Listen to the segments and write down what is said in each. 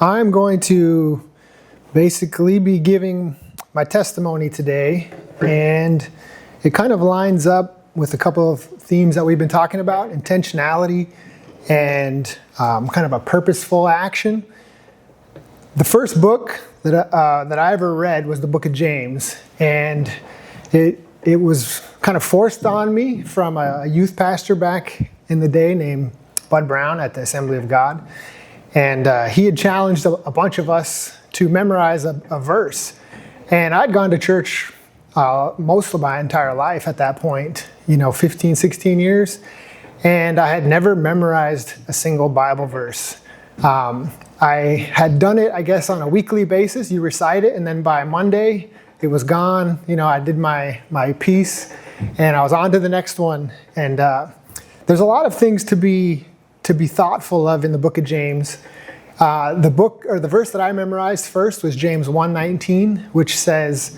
I'm going to basically be giving my testimony today, and it kind of lines up with a couple of themes that we've been talking about: intentionality and kind of a purposeful action. The first book that I ever read was the book of James, and it was kind of forced on me from a youth pastor back in the day named Bud Brown at the Assembly of God. And he had challenged a bunch of us to memorize a verse. And I'd gone to church most of my entire life at that point, 15, 16 years. And I had never memorized a single Bible verse. I had done it, I guess, on a weekly basis. You recite it, and then by Monday, it was gone. I did my piece, and I was on to the next one. And there's a lot of things to be thoughtful of in the book of James. The verse that I memorized first was James 1:19, which says,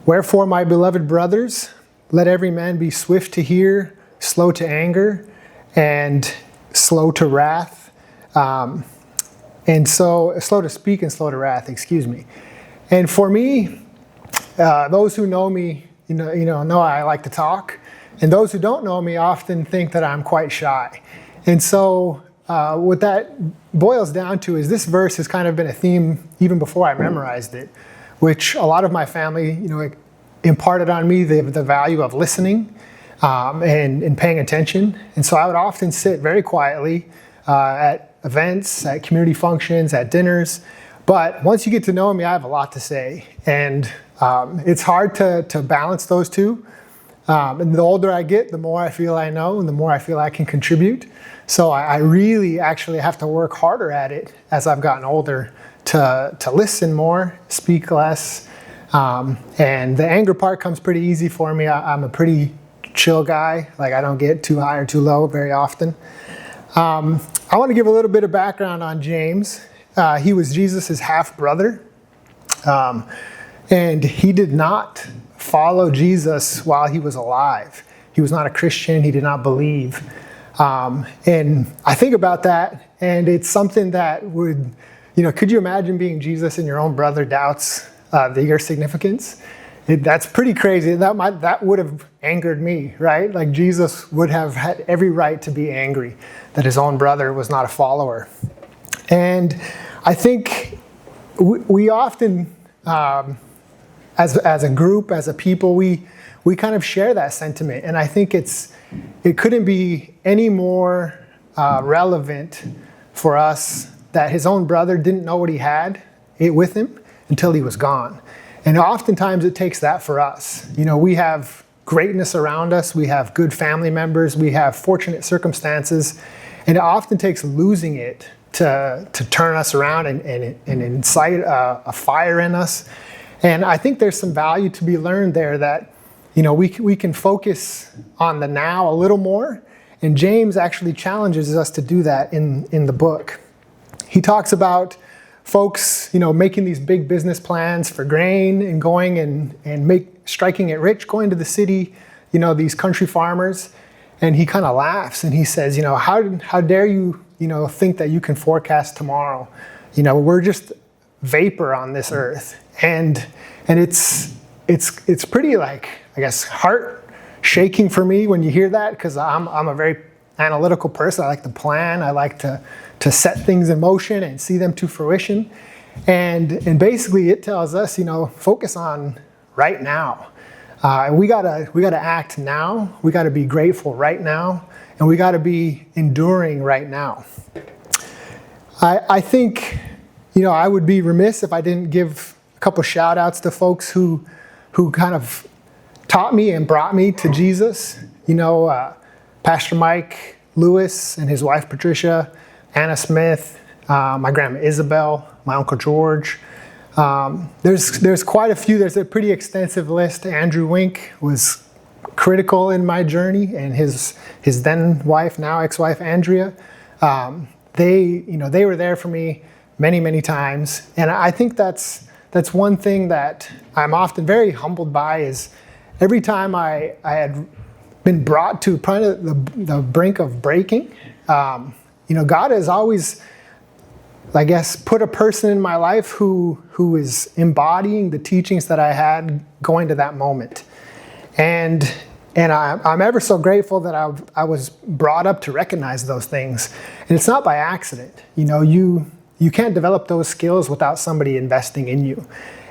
"Wherefore, my beloved brothers, let every man be swift to hear, slow to anger, and slow to wrath." And so, slow to speak and slow to wrath, excuse me. And for me, those who know me, know I like to talk. And those who don't know me often think that I'm quite shy. And so what that boils down to is this verse has kind of been a theme even before I memorized it, which a lot of my family, imparted on me the value of listening and paying attention. And so I would often sit very quietly at events, at community functions, at dinners. But once you get to know me, I have a lot to say. And it's hard to balance those two. And the older I get, the more I feel I know and the more I feel I can contribute. So I really actually have to work harder at it as I've gotten older to listen more, speak less. And the anger part comes pretty easy for me. I'm a pretty chill guy. I don't get too high or too low very often. I want to give a little bit of background on James. He was Jesus' half-brother. And he did not follow Jesus while he was alive. He was not a Christian. He did not believe. And I think about that, and it's something that would, could you imagine being Jesus and your own brother doubts your significance? That's pretty crazy. That would have angered me, right? Jesus would have had every right to be angry that his own brother was not a follower. And I think we often, as a group, as a people, we kind of share that sentiment. And I think it couldn't be any more relevant for us that his own brother didn't know what he had with him until he was gone. And oftentimes it takes that for us. We have greatness around us. We have good family members. We have fortunate circumstances. And it often takes losing it to turn us around and incite a fire in us. And I think there's some value to be learned there that, we can focus on the now a little more. And James actually challenges us to do that in the book. He talks about folks, making these big business plans for grain and going and striking it rich, going to the city, these country farmers. And he kind of laughs and he says, how dare you, think that you can forecast tomorrow? We're just vapor on this earth. And it's pretty heart shaking for me when you hear that, because I'm a very analytical person. I like to plan. I like to set things in motion and see them to fruition. And basically it tells us, focus on right now. We gotta act now. We gotta be grateful right now. And we gotta be enduring right now. I think, I would be remiss if I didn't give a couple shout outs to folks who kind of taught me and brought me to Jesus. Pastor Mike Lewis and his wife Patricia, Anna Smith, my grandma Isabel, my uncle George. There's quite a few. There's a pretty extensive list. Andrew Wink was critical in my journey, and his then wife, now ex-wife Andrea. They were there for me many times, and I think that's one thing that I'm often very humbled by. Is every time I had been brought to the brink of breaking, God has always I guess, put a person in my life who is embodying the teachings that I had going to that moment. And I'm ever so grateful that I was brought up to recognize those things. And it's not by accident. You can't develop those skills without somebody investing in you.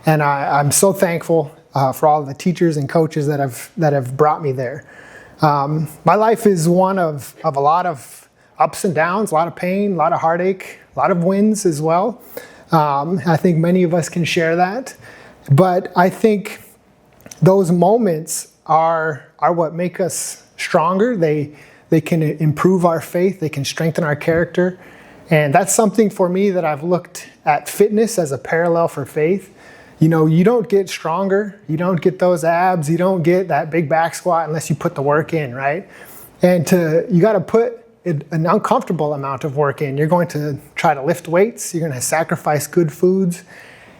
And I'm so thankful for all the teachers and coaches that have brought me there. My life is one of a lot of ups and downs, a lot of pain, a lot of heartache, a lot of wins as well. I think many of us can share that. But I think those moments are what make us stronger. They can improve our faith. They can strengthen our character. And that's something for me that I've looked at fitness as a parallel for faith. You don't get stronger. You don't get those abs. You don't get that big back squat unless you put the work in, right? And you got to put an uncomfortable amount of work in. You're going to try to lift weights. You're going to sacrifice good foods.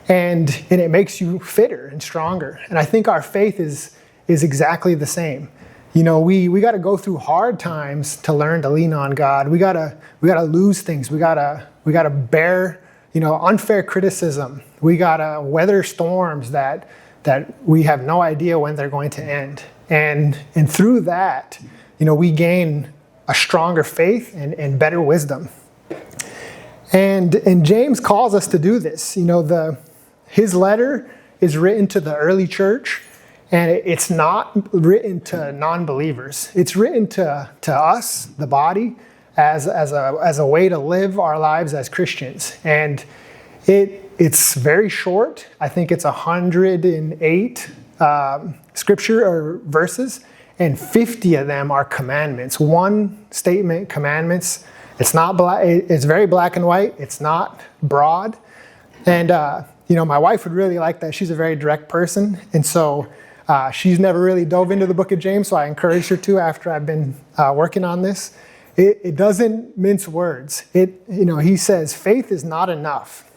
And it makes you fitter and stronger. And I think our faith is exactly the same. We got to go through hard times to learn to lean on God. We got to lose things. We got to bear, unfair criticism. We got to weather storms that we have no idea when they're going to end. And through that, we gain a stronger faith and better wisdom. And James calls us to do this. His letter is written to the early church, and it's not written to non-believers. It's written to us, the body, as a way to live our lives as Christians. And it's very short. I think it's 108 scripture or verses, and 50 of them are commandments. One statement, commandments. It's not black. It's very black and white. It's not broad. And my wife would really like that. She's a very direct person, and so she's never really dove into the book of James. So I encouraged her to after I've been working on this. It doesn't mince words. He says faith is not enough,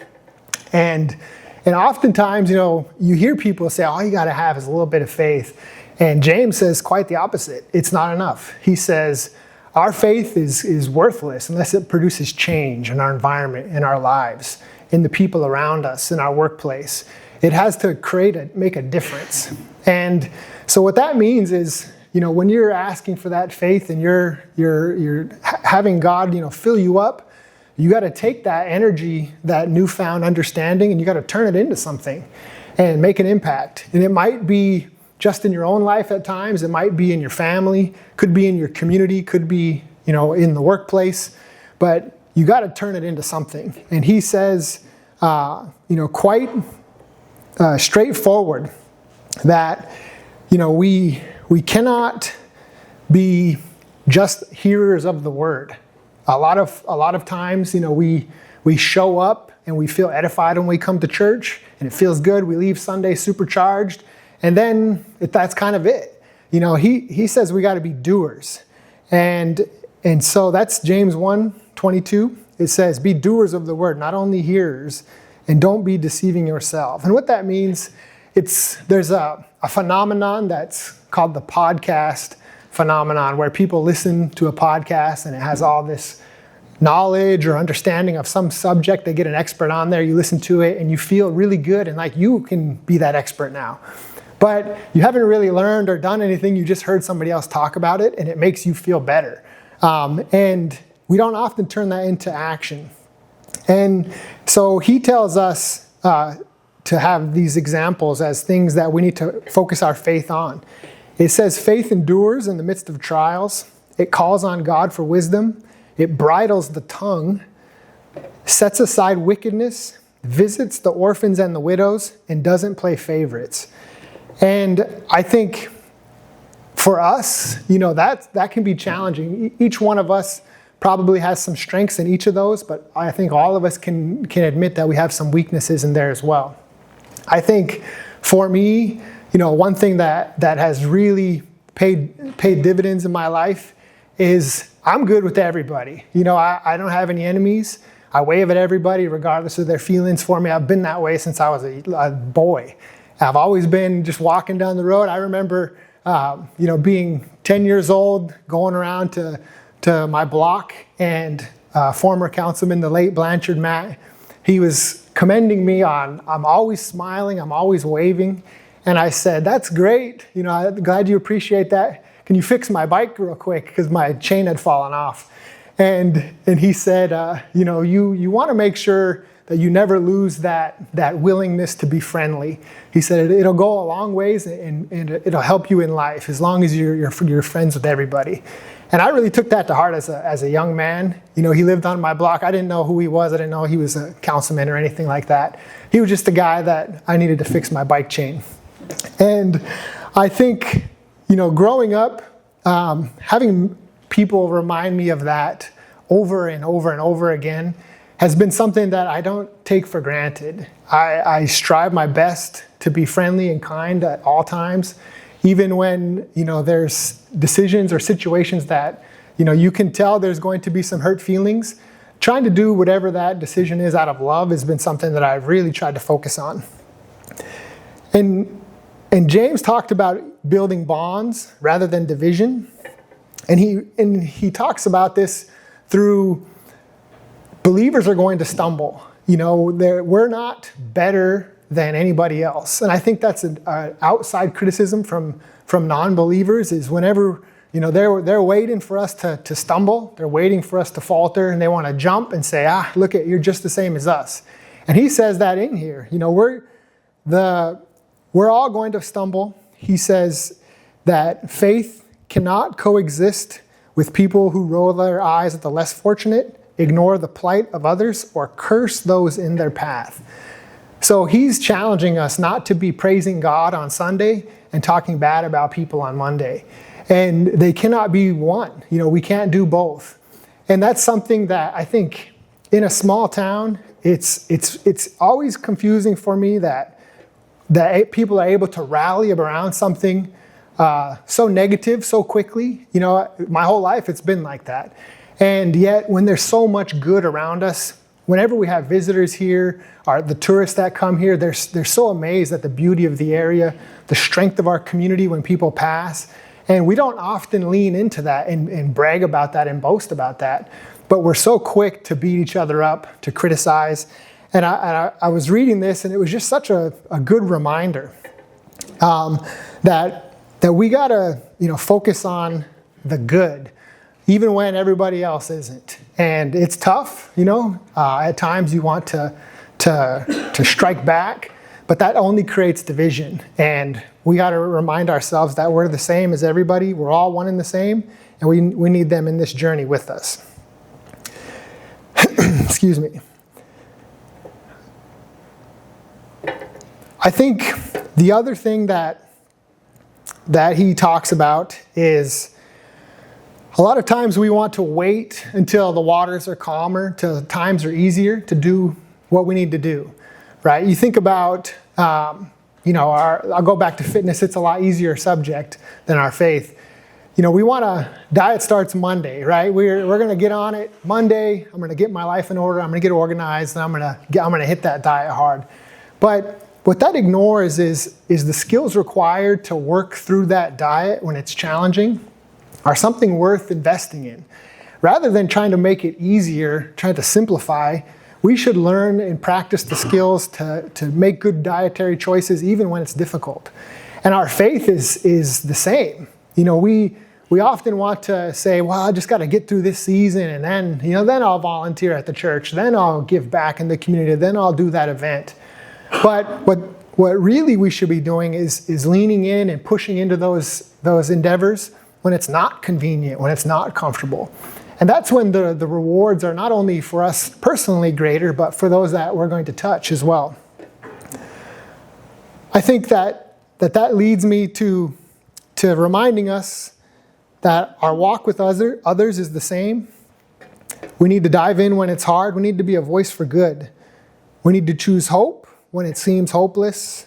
and oftentimes you hear people say all you got to have is a little bit of faith, and James says quite the opposite. It's not enough. He says our faith is worthless unless it produces change in our environment, in our lives, in the people around us, in our workplace. It has to make a difference. And so what that means is, when you're asking for that faith and you're having God, fill you up, you got to take that energy, that newfound understanding, and you got to turn it into something and make an impact. And it might be just in your own life at times. It might be in your family, could be in your community, could be, in the workplace, but you got to turn it into something. And he says, quite straightforward that, we cannot be just hearers of the word. A lot of times, we show up and we feel edified when we come to church, and it feels good. We leave Sunday supercharged, and then that's kind of it. He says we got to be doers, and so that's James 1:22. It says, be doers of the word, not only hearers, and don't be deceiving yourself. And what that means, there's a phenomenon that's called the podcast phenomenon, where people listen to a podcast and it has all this knowledge or understanding of some subject. They get an expert on there, you listen to it, and you feel really good, and like you can be that expert now. But you haven't really learned or done anything, you just heard somebody else talk about it, and it makes you feel better. And we don't often turn that into action. And so he tells us to have these examples as things that we need to focus our faith on. It says faith endures in the midst of trials. It calls on God for wisdom. It bridles the tongue, sets aside wickedness, visits the orphans and the widows, and doesn't play favorites. And I think for us, that can be challenging. Each one of us probably has some strengths in each of those, but I think all of us can admit that we have some weaknesses in there as well. I think for me, one thing that has really paid dividends in my life is I'm good with everybody. I don't have any enemies. I wave at everybody regardless of their feelings for me. I've been that way since I was a boy. I've always been just walking down the road. I remember, being 10 years old, going around to my block, and former councilman, the late Blanchard Matt, he was commending me on, I'm always smiling, I'm always waving. And I said, that's great. I'm glad you appreciate that. Can you fix my bike real quick? Because my chain had fallen off. And he said, you want to make sure that you never lose that willingness to be friendly. He said, it'll go a long ways and it'll help you in life as long as you're friends with everybody. And I really took that to heart as a young man. He lived on my block. I didn't know who he was. I didn't know he was a councilman or anything like that. He was just a guy that I needed to fix my bike chain. And I think, growing up, having people remind me of that over and over and over again has been something that I don't take for granted. I strive my best to be friendly and kind at all times, even when, there's decisions or situations that, you can tell there's going to be some hurt feelings. Trying to do whatever that decision is out of love has been something that I've really tried to focus on. And James talked about building bonds rather than division. And he talks about this through believers are going to stumble. We're not better than anybody else. And I think that's an outside criticism from non-believers is whenever, they're waiting for us to stumble. They're waiting for us to falter, and they want to jump and say, look at, you're just the same as us. And he says that in here. We're all going to stumble. He says that faith cannot coexist with people who roll their eyes at the less fortunate, ignore the plight of others, or curse those in their path. So he's challenging us not to be praising God on Sunday and talking bad about people on Monday. And they cannot be one. We can't do both. And that's something that I think in a small town, it's always confusing for me that people are able to rally around something so negative so quickly. My whole life it's been like that. And yet when there's so much good around us, whenever we have visitors here, or the tourists that come here, they're so amazed at the beauty of the area, the strength of our community when people pass. And we don't often lean into that and brag about that and boast about that. But we're so quick to beat each other up, to criticize. And I was reading this, and it was just such a good reminder that we gotta focus on the good, even when everybody else isn't. And it's tough, at times you want to strike back, but that only creates division. And we got to remind ourselves that we're the same as everybody. We're all one and the same, and we need them in this journey with us. Excuse me. I think the other thing that he talks about is a lot of times we want to wait until the waters are calmer, till times are easier to do what we need to do, right? You think about, I'll go back to fitness. It's a lot easier subject than our faith. We want to, diet starts Monday, right? We're going to get on it Monday. I'm going to get my life in order. I'm going to get organized, and I'm going to hit that diet hard. But what that ignores is the skills required to work through that diet when it's challenging are something worth investing in. Rather than trying to make it easier, trying to simplify, we should learn and practice the skills to make good dietary choices even when it's difficult. And our faith is the same. We often want to say, well, I just got to get through this season, and then I'll volunteer at the church, then I'll give back in the community, then I'll do that event. But what really we should be doing is leaning in and pushing into those endeavors when it's not convenient, when it's not comfortable. And that's when the rewards are not only for us personally greater, but for those that we're going to touch as well. I think that leads me to reminding us that our walk with others is the same. We need to dive in when it's hard. We need to be a voice for good. We need to choose hope when it seems hopeless.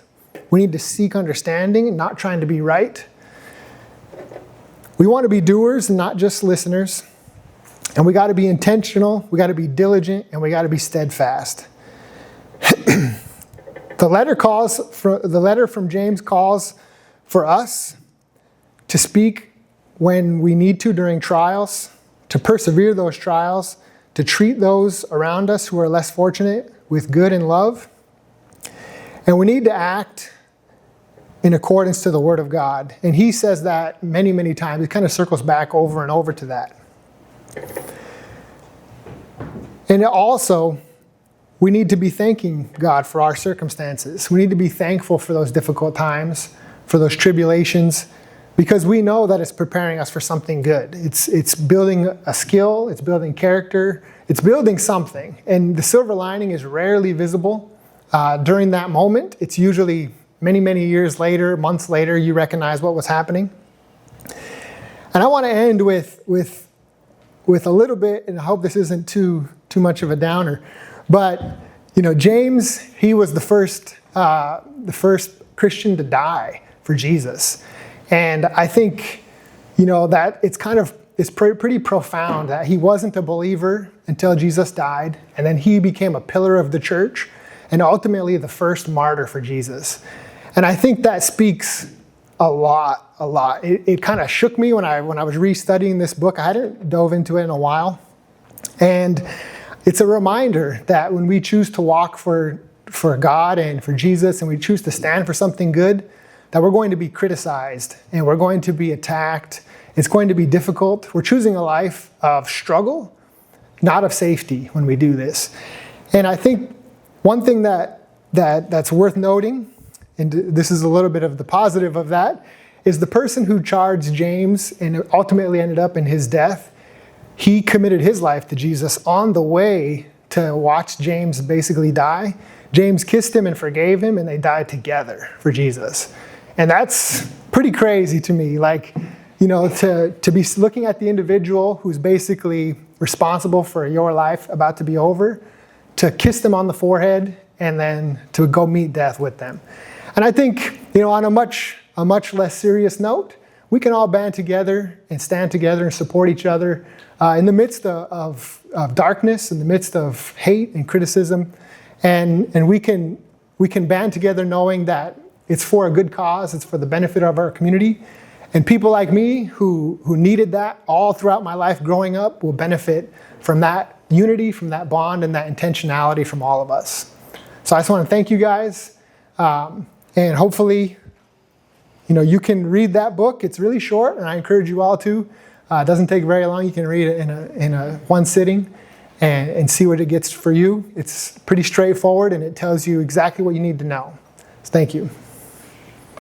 We need to seek understanding and not trying to be right. We want to be doers and not just listeners. And we got to be intentional, we got to be diligent, and we got to be steadfast. The letter from James calls for us to speak when we need to during trials, to persevere those trials, to treat those around us who are less fortunate with good and love. And we need to act in accordance to the Word of God. And he says that many, many times. It kind of circles back over and over to that. And also, we need to be thanking God for our circumstances. We need to be thankful for those difficult times, for those tribulations, because we know that it's preparing us for something good. It's building a skill, it's building character, it's building something. And the silver lining is rarely visible during that moment. It's usually many, many years later, months later, you recognize what was happening. And I want to end with a little bit, and I hope this isn't too much of a downer, but James, he was the first Christian to die for Jesus. And I think, that it's pretty profound that he wasn't a believer until Jesus died. And then he became a pillar of the church and ultimately the first martyr for Jesus. And I think that speaks a lot. It kind of shook me when I was restudying this book. I hadn't dove into it in a while. And it's a reminder that when we choose to walk for God and for Jesus, and we choose to stand for something good, that we're going to be criticized and we're going to be attacked. It's going to be difficult. We're choosing a life of struggle, not of safety when we do this. And I think one thing that's worth noting, and this is a little bit of the positive of that, is the person who charged James and ultimately ended up in his death. He committed his life to Jesus on the way to watch James basically die. James kissed him and forgave him, and they died together for Jesus. And that's pretty crazy to me. To be looking at the individual who's basically responsible for your life about to be over, to kiss them on the forehead, and then to go meet death with them. And I think, on a much less serious note, we can all band together and stand together and support each other in the midst of darkness, in the midst of hate and criticism. And we can band together knowing that it's for a good cause, it's for the benefit of our community. And people like me who needed that all throughout my life growing up will benefit from that unity, from that bond, and that intentionality from all of us. So I just want to thank you guys. And hopefully, you can read that book. It's really short, and I encourage you all to. It doesn't take very long. You can read it in a one sitting and see what it gets for you. It's pretty straightforward, and it tells you exactly what you need to know. So thank you.